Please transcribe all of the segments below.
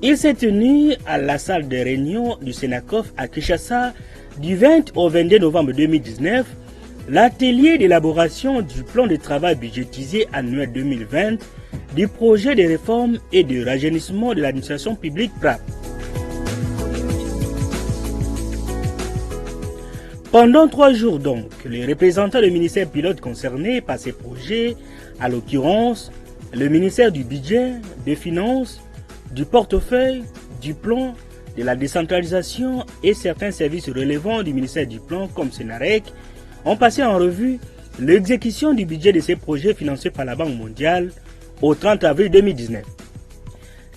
Il s'est tenu à la salle de réunion du Sénacof à Kinshasa du 20 au 22 novembre 2019, l'atelier d'élaboration du plan de travail budgétisé annuel 2020 du projet de réforme et de rajeunissement de l'administration publique PRAP. Pendant 3 jours donc, les représentants des ministères pilotes concernés par ces projets, à l'occurrence le ministère du Budget, des Finances, du portefeuille, du plan, de la décentralisation et certains services relevant du ministère du Plan comme Sénarec, ont passé en revue l'exécution du budget de ces projets financés par la Banque mondiale au 30 avril 2019.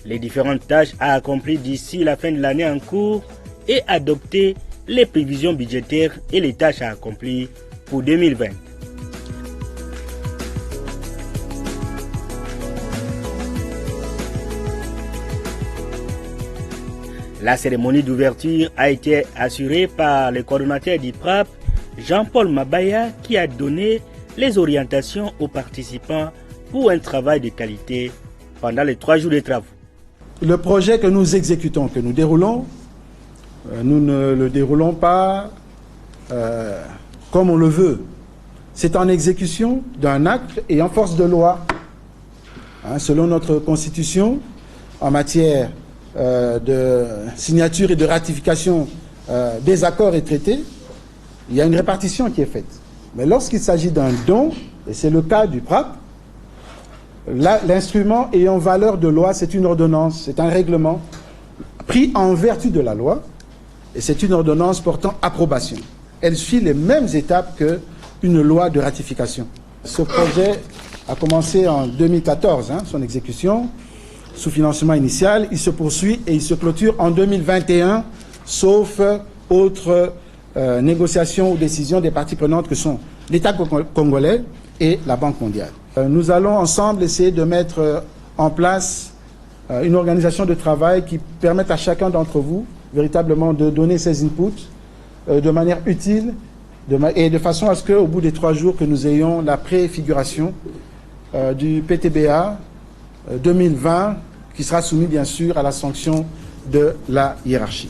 Les différentes tâches à accomplir d'ici la fin de l'année en cours et adopter les prévisions budgétaires et les tâches à accomplir pour 2020. La cérémonie d'ouverture a été assurée par le coordonnateur du PRAP, Jean-Paul Mabaya, qui a donné les orientations aux participants pour un travail de qualité pendant les 3 jours de travaux. Le projet que nous exécutons, que nous déroulons, nous ne le déroulons pas comme on le veut. C'est en exécution d'un acte et en force de loi. Selon notre Constitution, en matière de signature et de ratification des accords et traités, il y a une répartition qui est faite. Mais lorsqu'il s'agit d'un don, et c'est le cas du PRAP, l'instrument ayant valeur de loi, c'est une ordonnance, c'est un règlement pris en vertu de la loi, et c'est une ordonnance portant approbation. Elle suit les mêmes étapes qu'une loi de ratification. Ce projet a commencé en 2014, son exécution, sous financement initial. Il se poursuit et il se clôture en 2021, sauf autres négociations ou décisions des parties prenantes que sont l'État congolais et la Banque mondiale. Nous allons ensemble essayer de mettre en place une organisation de travail qui permette à chacun d'entre vous véritablement de donner ses inputs de manière utile et de façon à ce qu'au bout des 3 jours que nous ayons la préfiguration du PTBA 2020 qui sera soumis bien sûr à la sanction de la hiérarchie.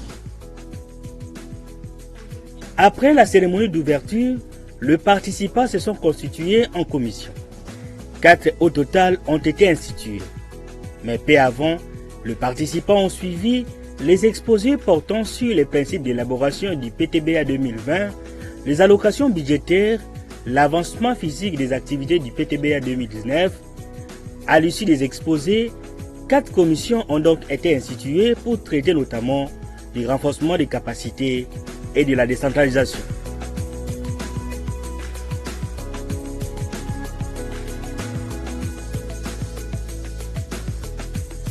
Après la cérémonie d'ouverture, les participants se sont constitués en commission. 4 au total ont été institués. Mais peu avant, les participants ont suivi les exposés portant sur les principes d'élaboration du PTBA 2020, les allocations budgétaires, l'avancement physique des activités du PTBA 2019. À l'issue des exposés, 4 commissions ont donc été instituées pour traiter notamment du renforcement des capacités et de la décentralisation.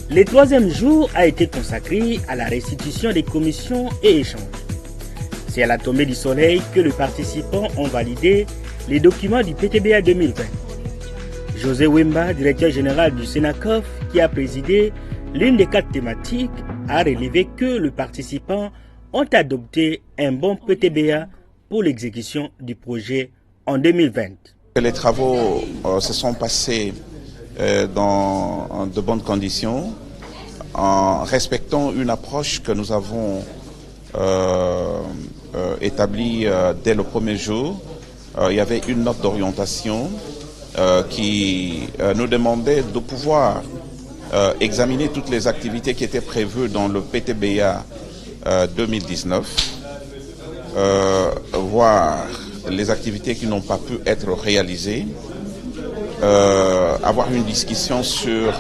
Le 3e jour a été consacré à la restitution des commissions et échanges. C'est à la tombée du soleil que les participants ont validé les documents du PTBA 2020. José Wemba, directeur général du Sénacof, qui a présidé l'une des 4 thématiques, a relevé que les participants ont adopté un bon PTBA pour l'exécution du projet en 2020. Les travaux se sont passés dans de bonnes conditions, en respectant une approche que nous avons établie dès le premier jour. Il y avait une note d'orientation qui nous demandait de pouvoir examiner toutes les activités qui étaient prévues dans le PTBA 2019, voir les activités qui n'ont pas pu être réalisées, avoir une discussion sur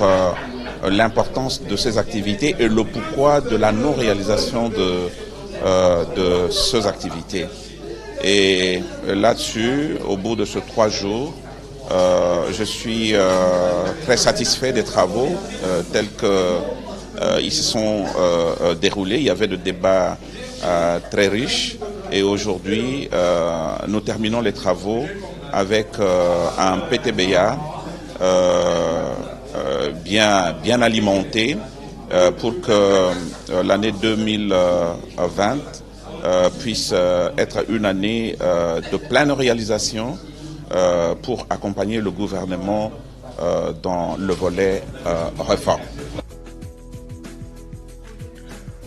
l'importance de ces activités et le pourquoi de la non-réalisation de ces activités. Et là-dessus, au bout de ces 3 jours, je suis très satisfait des travaux tels qu'ils se sont déroulés. Il y avait des débats très riches et aujourd'hui, nous terminons les travaux avec un PTBA bien alimenté pour que l'année 2020 puisse être une année de pleine réalisation pour accompagner le gouvernement dans le volet réforme.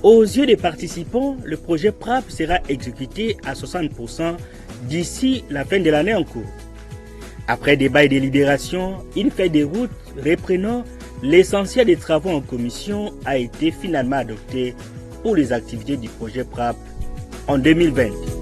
Aux yeux des participants, le projet PRAP sera exécuté à 60% d'ici la fin de l'année en cours. Après débat et délibération, une feuille de route reprenant l'essentiel des travaux en commission a été finalement adoptée pour les activités du projet PRAP en 2020.